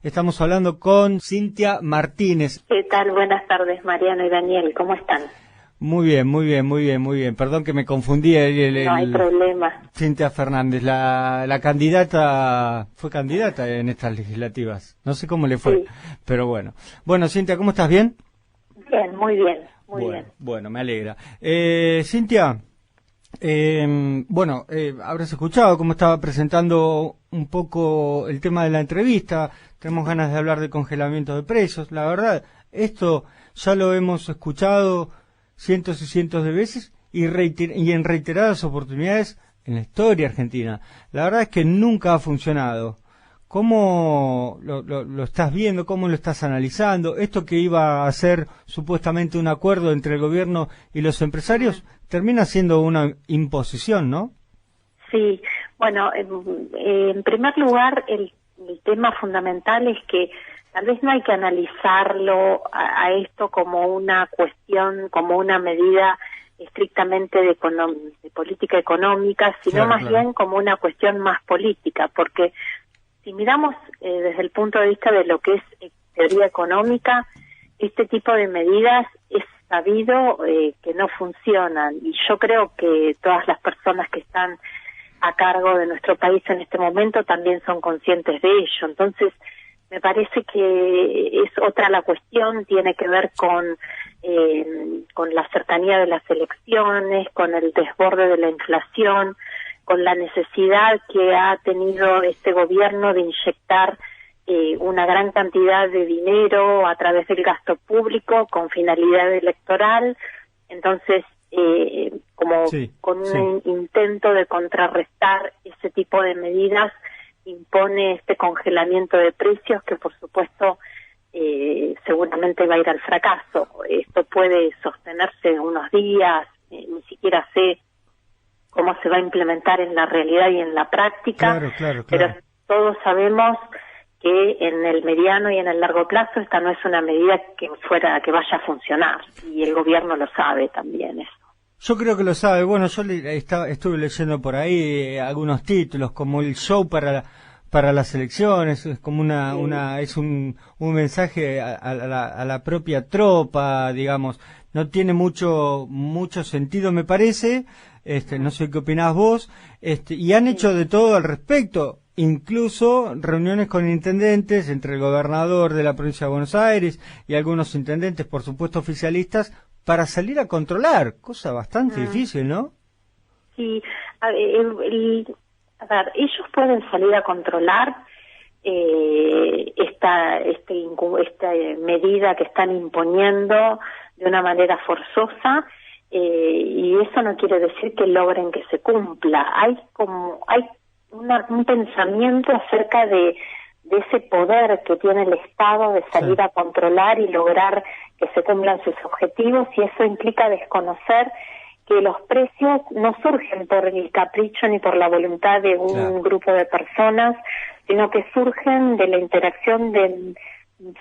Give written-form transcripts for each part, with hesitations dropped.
Estamos hablando con Cintia Martínez. ¿Qué tal? Buenas tardes, Mariano y Daniel. ¿Cómo están? Muy bien, muy bien, muy bien, muy bien. Perdón que me confundí. No hay problema. Cintia Fernández, la candidata, fue candidata en estas legislativas. No sé cómo le fue, sí. Pero bueno. Bueno, Cintia, ¿cómo estás? ¿Bien? Bien, muy bien, muy bien. Bueno, me alegra. Cintia, habrás escuchado cómo estaba presentando un poco el tema de la entrevista. Tenemos ganas de hablar de congelamiento de precios. La verdad, esto ya lo hemos escuchado cientos y cientos de veces y en reiteradas oportunidades en la historia argentina. La verdad es que nunca ha funcionado. ¿Cómo lo estás viendo? ¿Cómo lo estás analizando? Esto que iba a ser supuestamente un acuerdo entre el gobierno y los empresarios termina siendo una imposición, ¿no? Sí, bueno, en primer lugar, el tema fundamental es que tal vez no hay que analizarlo a esto como una cuestión, como una medida estrictamente de política económica, sino más bien como una cuestión más política, porque si miramos desde el punto de vista de lo que es teoría económica, este tipo de medidas es sabido que no funcionan, y yo creo que todas las personas que están a cargo de nuestro país en este momento también son conscientes de ello. Entonces, me parece que es otra la cuestión, tiene que ver con la cercanía de las elecciones, con el desborde de la inflación, con la necesidad que ha tenido este gobierno de inyectar una gran cantidad de dinero a través del gasto público con finalidad electoral. Entonces, con un intento de contrarrestar ese tipo de medidas, impone este congelamiento de precios que, por supuesto, seguramente va a ir al fracaso. Esto puede sostenerse unos días, ni siquiera sé cómo se va a implementar en la realidad y en la práctica, claro. Pero todos sabemos que en el mediano y en el largo plazo esta no es una medida que vaya a funcionar, y el gobierno lo sabe también eso. Yo creo que lo sabe. Bueno, yo estuve leyendo por ahí algunos títulos, como el show para las elecciones, es como es un mensaje a la propia tropa, digamos. No tiene mucho sentido, me parece. No sé qué opinás vos. Y han hecho de todo al respecto, incluso reuniones con intendentes, entre el gobernador de la provincia de Buenos Aires y algunos intendentes, por supuesto oficialistas, para salir a controlar, cosa bastante difícil, ¿no? Sí, a ver, ellos pueden salir a controlar esta medida que están imponiendo de una manera forzosa, y eso no quiere decir que logren que se cumpla. Hay un pensamiento acerca de ese poder que tiene el Estado de salir a controlar y lograr que se cumplan sus objetivos, y eso implica desconocer que los precios no surgen por el capricho ni por la voluntad de un grupo de personas, sino que surgen de la interacción de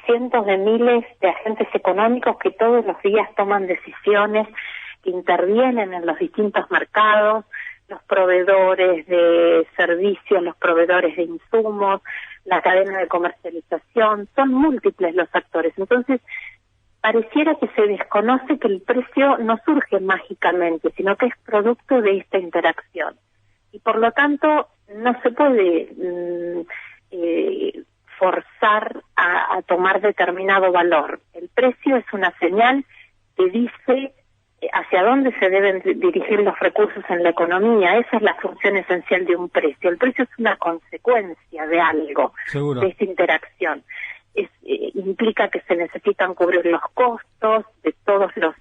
cientos de miles de agentes económicos que todos los días toman decisiones, que intervienen en los distintos mercados, los proveedores de servicios, los proveedores de insumos, la cadena de comercialización, son múltiples los actores. Entonces, pareciera que se desconoce que el precio no surge mágicamente, sino que es producto de esta interacción. Y por lo tanto, no se puede forzar a tomar determinado valor. El precio es una señal que dice hacia dónde se deben dirigir los recursos en la economía. Esa es la función esencial de un precio. El precio es una consecuencia de algo, de esta interacción. Implica que se necesitan cubrir los costos de todos los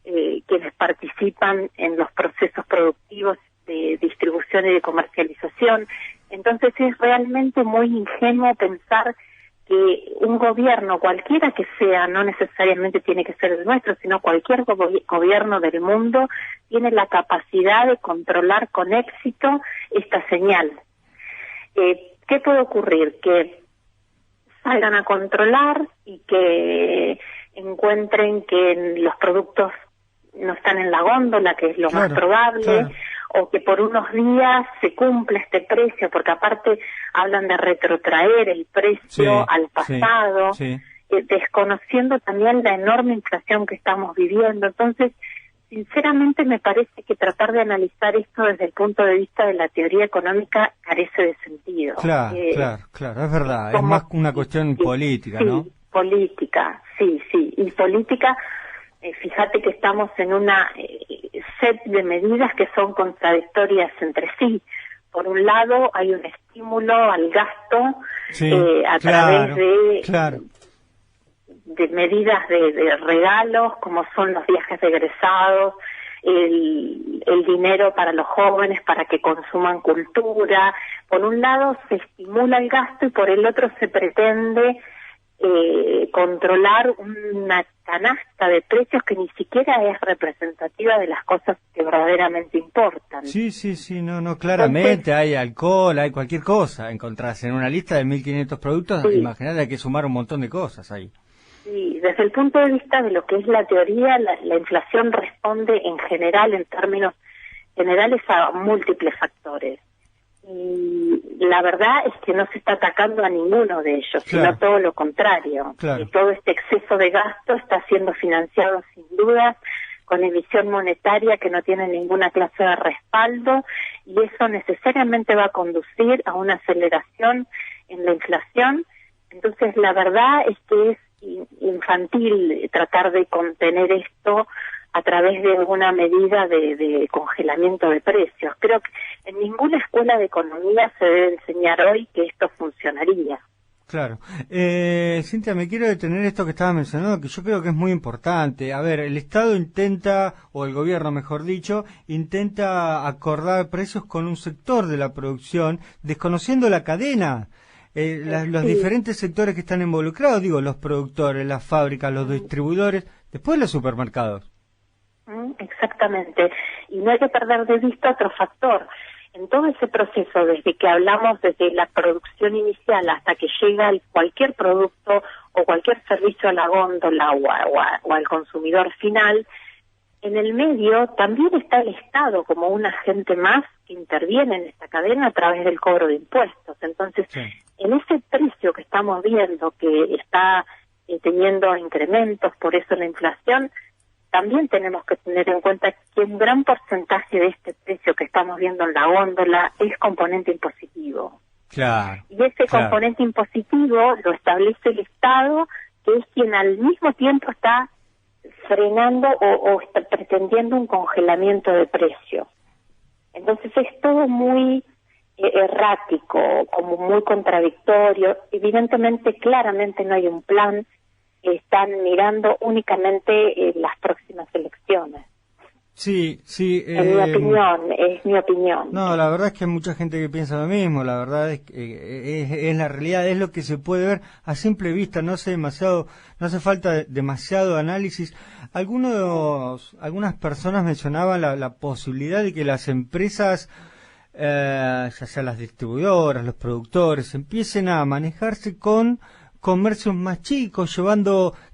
quienes participan en los procesos productivos de distribución y de comercialización. Entonces es realmente muy ingenuo pensar que un gobierno, cualquiera que sea, no necesariamente tiene que ser el nuestro, sino cualquier gobierno del mundo, tiene la capacidad de controlar con éxito esta señal. ¿Qué puede ocurrir? Que salgan a controlar y que encuentren que los productos no están en la góndola, que es lo más probable, o que por unos días se cumpla este precio, porque aparte hablan de retrotraer el precio al pasado, desconociendo también la enorme inflación que estamos viviendo. Entonces, sinceramente me parece que tratar de analizar esto desde el punto de vista de la teoría económica carece de sentido. Claro, es verdad, es más una cuestión política, ¿no? Política, sí, y política, fíjate que estamos en una set de medidas que son contradictorias entre sí. Por un lado hay un estímulo al gasto a través de medidas de regalos, como son los viajes de egresados, el dinero para los jóvenes para que consuman cultura. Por un lado se estimula el gasto y por el otro se pretende controlar una canasta de precios que ni siquiera es representativa de las cosas que verdaderamente importan. Sí, no, claramente. Entonces, hay alcohol, hay cualquier cosa. Encontrarse en una lista de 1.500 productos, imagínate, hay que sumar un montón de cosas ahí. Sí, desde el punto de vista de lo que es la teoría, la inflación responde en general, en términos generales, a múltiples factores. Y la verdad es que no se está atacando a ninguno de ellos, sino todo lo contrario. Y todo este exceso de gasto está siendo financiado sin duda con emisión monetaria que no tiene ninguna clase de respaldo, y eso necesariamente va a conducir a una aceleración en la inflación. Entonces la verdad es que es infantil tratar de contener esto a través de alguna medida de congelamiento de precios. Creo que en ninguna escuela de economía se debe enseñar hoy que esto funcionaría. Claro. Cintia, me quiero detener esto que estabas mencionando, que yo creo que es muy importante. A ver, el Estado intenta, o el gobierno mejor dicho, intenta acordar precios con un sector de la producción, desconociendo la cadena. Los diferentes sectores que están involucrados, digo, los productores, las fábricas, los distribuidores, después los supermercados. Exactamente, y no hay que perder de vista otro factor. En todo ese proceso, desde que hablamos desde la producción inicial hasta que llega cualquier producto o cualquier servicio a la góndola o al consumidor final, en el medio también está el Estado como un agente más que interviene en esta cadena a través del cobro de impuestos. Entonces, en ese precio que estamos viendo que está teniendo incrementos, por eso la inflación, también tenemos que tener en cuenta que un gran porcentaje de este precio que estamos viendo en la góndola es componente impositivo. Y ese componente impositivo lo establece el Estado, que es quien al mismo tiempo está frenando o está pretendiendo un congelamiento de precios. Entonces es todo muy errático, como muy contradictorio. Evidentemente, claramente no hay un plan. Están mirando únicamente las próximas elecciones. Sí. Es mi opinión. No, la verdad es que hay mucha gente que piensa lo mismo. La verdad es que es la realidad, es lo que se puede ver a simple vista. No hace falta demasiado análisis. Algunas personas mencionaban la posibilidad de que las empresas, ya sea las distribuidoras, los productores, empiecen a manejarse con comercios más chicos,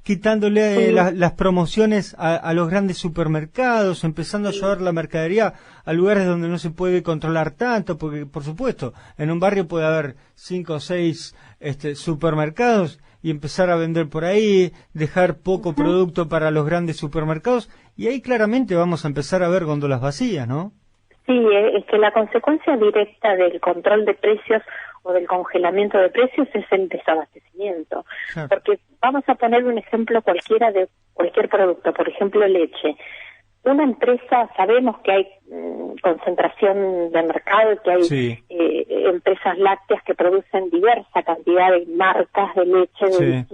quitándole las promociones a los grandes supermercados, empezando a llevar la mercadería a lugares donde no se puede controlar tanto, porque por supuesto, en un barrio puede haber 5 o 6 supermercados y empezar a vender por ahí, dejar poco producto para los grandes supermercados, y ahí claramente vamos a empezar a ver góndolas vacías, ¿no? Sí, es que la consecuencia directa del control de precios o del congelamiento de precios es el desabastecimiento. Porque vamos a poner un ejemplo cualquiera de cualquier producto, por ejemplo leche. Una empresa, sabemos que hay concentración de mercado, que hay empresas lácteas que producen diversa cantidad de marcas de leche de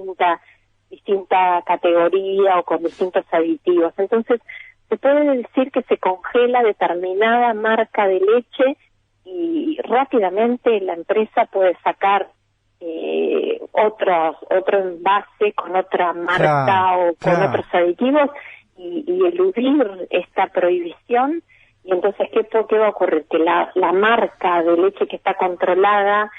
distinta categoría o con distintos aditivos. Entonces, se puede decir que se congela determinada marca de leche y rápidamente la empresa puede sacar otro envase con otra marca o con otros aditivos y eludir esta prohibición. Y entonces, ¿qué va a ocurrir? Que la marca de leche que está controlada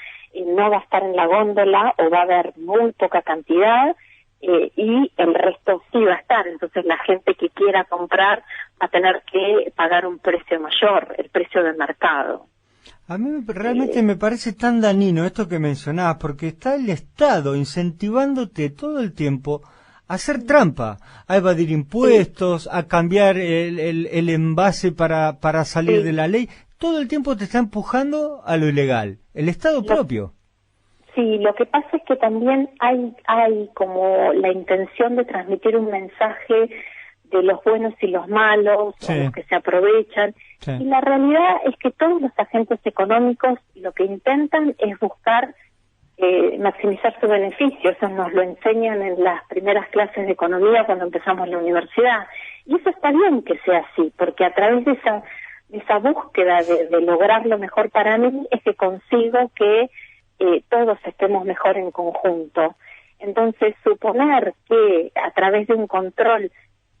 no va a estar en la góndola o va a haber muy poca cantidad y el resto sí va a estar. Entonces la gente que quiera comprar a tener que pagar un precio mayor, el precio del mercado. A mí realmente me parece tan dañino esto que mencionabas, porque está el Estado incentivándote todo el tiempo a hacer trampa, a evadir impuestos, a cambiar el envase para salir de la ley. Todo el tiempo te está empujando a lo ilegal, el Estado propio. Sí, lo que pasa es que también hay como la intención de transmitir un mensaje de los buenos y los malos, o los que se aprovechan. Y la realidad es que todos los agentes económicos lo que intentan es buscar maximizar su beneficio. Eso nos lo enseñan en las primeras clases de economía cuando empezamos la universidad. Y eso está bien que sea así, porque a través de esa búsqueda de lograr lo mejor para mí es que consigo que todos estemos mejor en conjunto. Entonces, suponer que a través de un control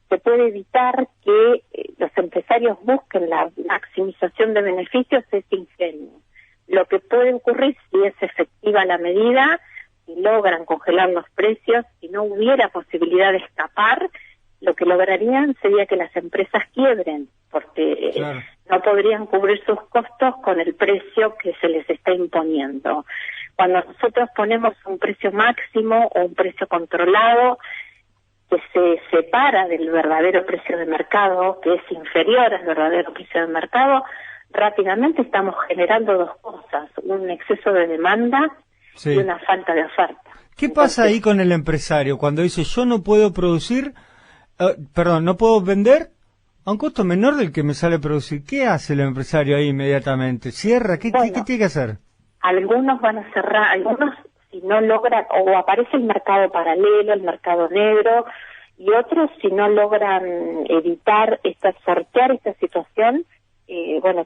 se puede evitar que los empresarios busquen la maximización de beneficios es ingenuo. Lo que puede ocurrir si es efectiva la medida, si logran congelar los precios, si no hubiera posibilidad de escapar, lo que lograrían sería que las empresas quiebren, porque no podrían cubrir sus costos con el precio que se les está imponiendo. Cuando nosotros ponemos un precio máximo o un precio controlado, que se separa del verdadero precio de mercado, que es inferior al verdadero precio de mercado, rápidamente estamos generando dos cosas, un exceso de demanda y una falta de oferta. ¿Qué pasa ahí con el empresario cuando dice yo no puedo producir, no puedo vender a un costo menor del que me sale producir? ¿Qué hace el empresario ahí inmediatamente? ¿Cierra? ¿Qué tiene que hacer? Algunos van a cerrar, algunos si no logran, o aparece el mercado paralelo, el mercado negro, y otros si no logran sortear esta situación,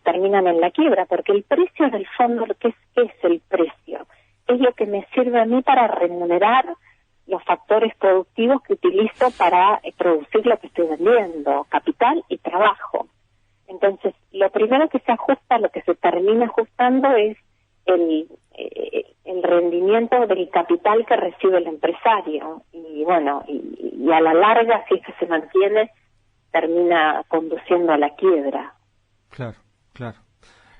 terminan en la quiebra, porque el precio del fondo, ¿qué es el precio? Es lo que me sirve a mí para remunerar los factores productivos que utilizo para producir lo que estoy vendiendo, capital y trabajo. Entonces, lo primero que se ajusta, lo que se termina ajustando es el rendimiento del capital que recibe el empresario. Y a la larga, si eso se mantiene, termina conduciendo a la quiebra. Claro.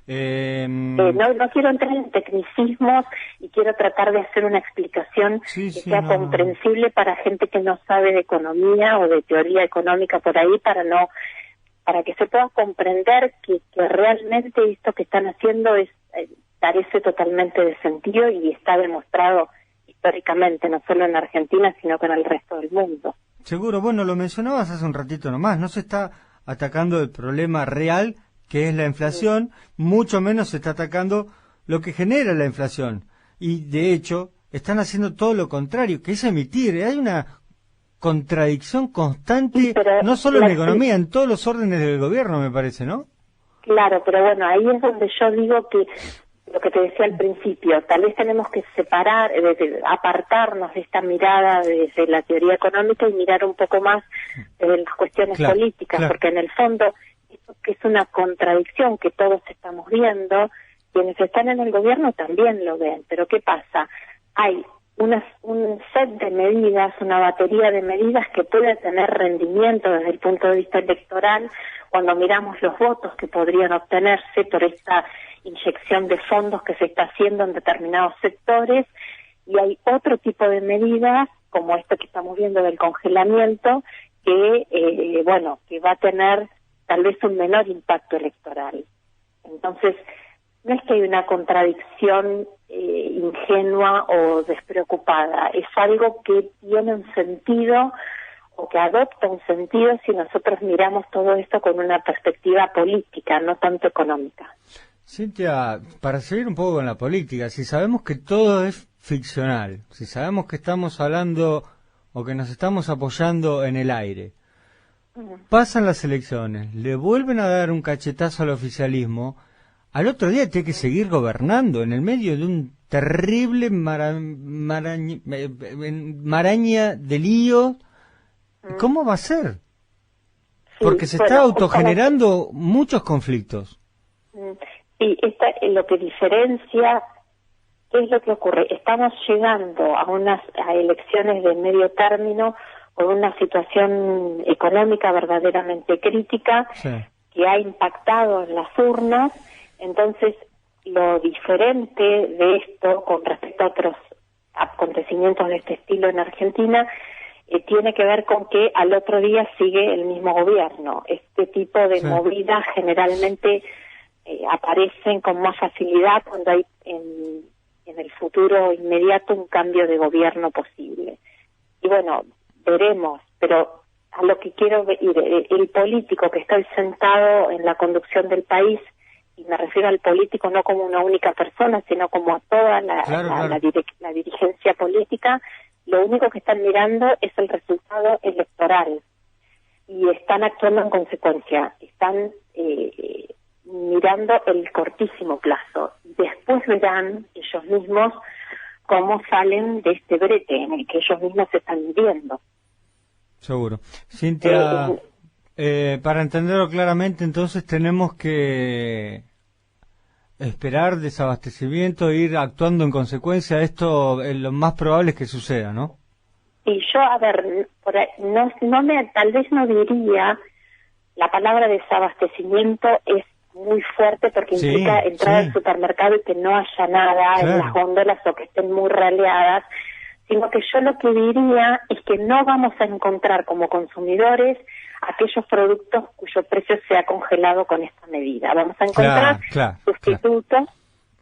No quiero entrar en tecnicismos y quiero tratar de hacer una explicación que sea comprensible para gente que no sabe de economía o de teoría económica por ahí, para que se pueda comprender que realmente esto que están haciendo carece totalmente de sentido y está demostrado históricamente, no solo en Argentina, sino que en el resto del mundo. Seguro, lo mencionabas hace un ratito nomás, no se está atacando el problema real que es la inflación, mucho menos se está atacando lo que genera la inflación. Y, de hecho, están haciendo todo lo contrario, que es emitir. Hay una contradicción constante, no solo en la economía, en todos los órdenes del gobierno, me parece, ¿no? Claro, pero ahí es donde yo digo que lo que te decía al principio, tal vez tenemos que separar, apartarnos de esta mirada desde la teoría económica y mirar un poco más de las cuestiones políticas, porque en el fondo que es una contradicción que todos estamos viendo, quienes están en el gobierno también lo ven, pero ¿qué pasa? Hay un set de medidas, una batería de medidas que puede tener rendimiento desde el punto de vista electoral cuando miramos los votos que podrían obtenerse por esta inyección de fondos que se está haciendo en determinados sectores, y hay otro tipo de medidas como esto que estamos viendo del congelamiento que va a tener tal vez un menor impacto electoral. Entonces, no es que hay una contradicción ingenua o despreocupada, es algo que tiene un sentido o que adopta un sentido si nosotros miramos todo esto con una perspectiva política, no tanto económica. Cintia, para seguir un poco con la política, si sabemos que todo es ficcional, si sabemos que estamos hablando o que nos estamos apoyando en el aire, pasan las elecciones, le vuelven a dar un cachetazo al oficialismo, al otro día tiene que seguir gobernando en el medio de un terrible maraña de lío. ¿Cómo va a ser? Porque se está autogenerando muchos conflictos. Sí, lo que diferencia, ¿qué es lo que ocurre? Estamos llegando a elecciones de medio término una situación económica verdaderamente crítica, Sí. que ha impactado en las urnas. Entonces, lo diferente de esto con respecto a otros acontecimientos de este estilo en Argentina tiene que ver con que al otro día sigue el mismo gobierno. Este tipo de Sí. movidas generalmente aparecen con más facilidad cuando hay en el futuro inmediato un cambio de gobierno posible. Y bueno, veremos, pero a lo que quiero ir, el político que está hoy sentado en la conducción del país, y me refiero al político no como una única persona, sino como a toda la dirigencia política, lo único que están mirando es el resultado electoral y están actuando en consecuencia, están mirando el cortísimo plazo. Después verán ellos mismos cómo salen de este brete en el que ellos mismos se están viviendo. Seguro. Cintia, para entenderlo claramente, entonces tenemos que esperar desabastecimiento e ir actuando en consecuencia. Esto lo más probable es que suceda, ¿no? Y yo, a ver, tal vez no diría la palabra desabastecimiento, es muy fuerte porque Sí, implica entrar sí. al supermercado y que no haya nada Claro. en las góndolas o que estén muy raleadas, sino que yo lo que diría es que no vamos a encontrar como consumidores aquellos productos cuyo precio se ha congelado con esta medida. Vamos a encontrar sustitutos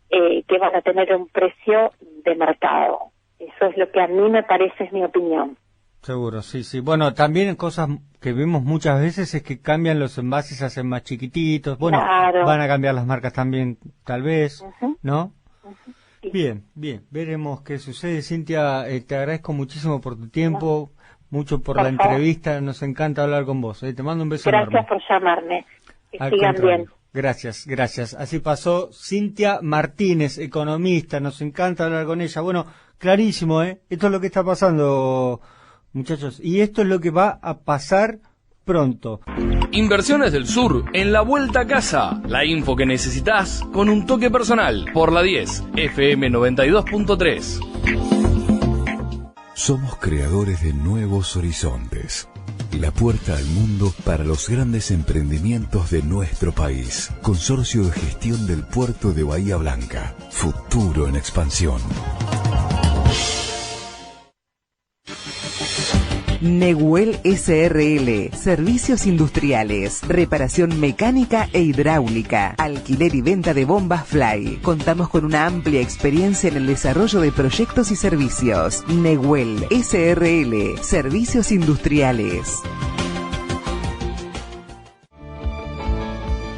que van a tener un precio de mercado. Eso es lo que a mí me parece, es mi opinión. Seguro, sí, sí. Bueno, también cosas que vemos muchas veces es que cambian los envases, se hacen más chiquititos. Bueno, Claro. van a cambiar las marcas también, tal vez, ¿no? Sí. Bien, bien. Veremos qué sucede. Cintia, te agradezco muchísimo por tu tiempo, mucho por la Por favor. entrevista. Nos encanta hablar con vos. Te mando un beso Gracias enorme. por llamarme. Que Al sigan contrario. bien. Gracias, gracias. Así pasó Cintia Martínez, economista. Nos encanta hablar con ella. Bueno, clarísimo, ¿eh? Esto es lo que está pasando, muchachos. Y esto es lo que va a pasar pronto. Inversiones del Sur, en la vuelta a casa. La info que necesitas con un toque personal. Por la 10, FM 92.3. Somos creadores de nuevos horizontes. La puerta al mundo para los grandes emprendimientos de nuestro país. Consorcio de Gestión del Puerto de Bahía Blanca. Futuro en expansión. Nehuel SRL, servicios industriales, reparación mecánica e hidráulica, alquiler y venta de bombas Fly. Contamos con una amplia experiencia en el desarrollo de proyectos y servicios. Nehuel SRL, servicios industriales.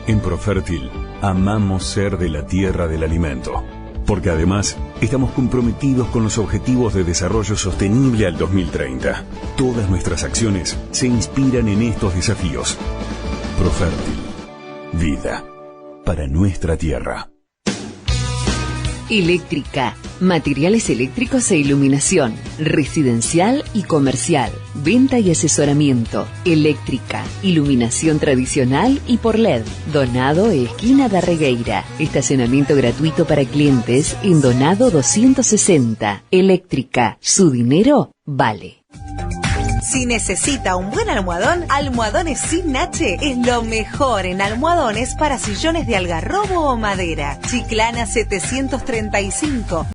En Profértil, amamos ser de la tierra del alimento. Porque además, estamos comprometidos con los Objetivos de Desarrollo Sostenible al 2030. Todas nuestras acciones se inspiran en estos desafíos. Profértil. Vida. Para nuestra tierra. Eléctrica, materiales eléctricos e iluminación, residencial y comercial, venta y asesoramiento, eléctrica, iluminación tradicional y por LED, Donado esquina da Regueira, estacionamiento gratuito para clientes en Donado 260, eléctrica, su dinero vale. Si necesita un buen almohadón, Almohadones Sin H es lo mejor en almohadones para sillones de algarrobo o madera. Chiclana 735.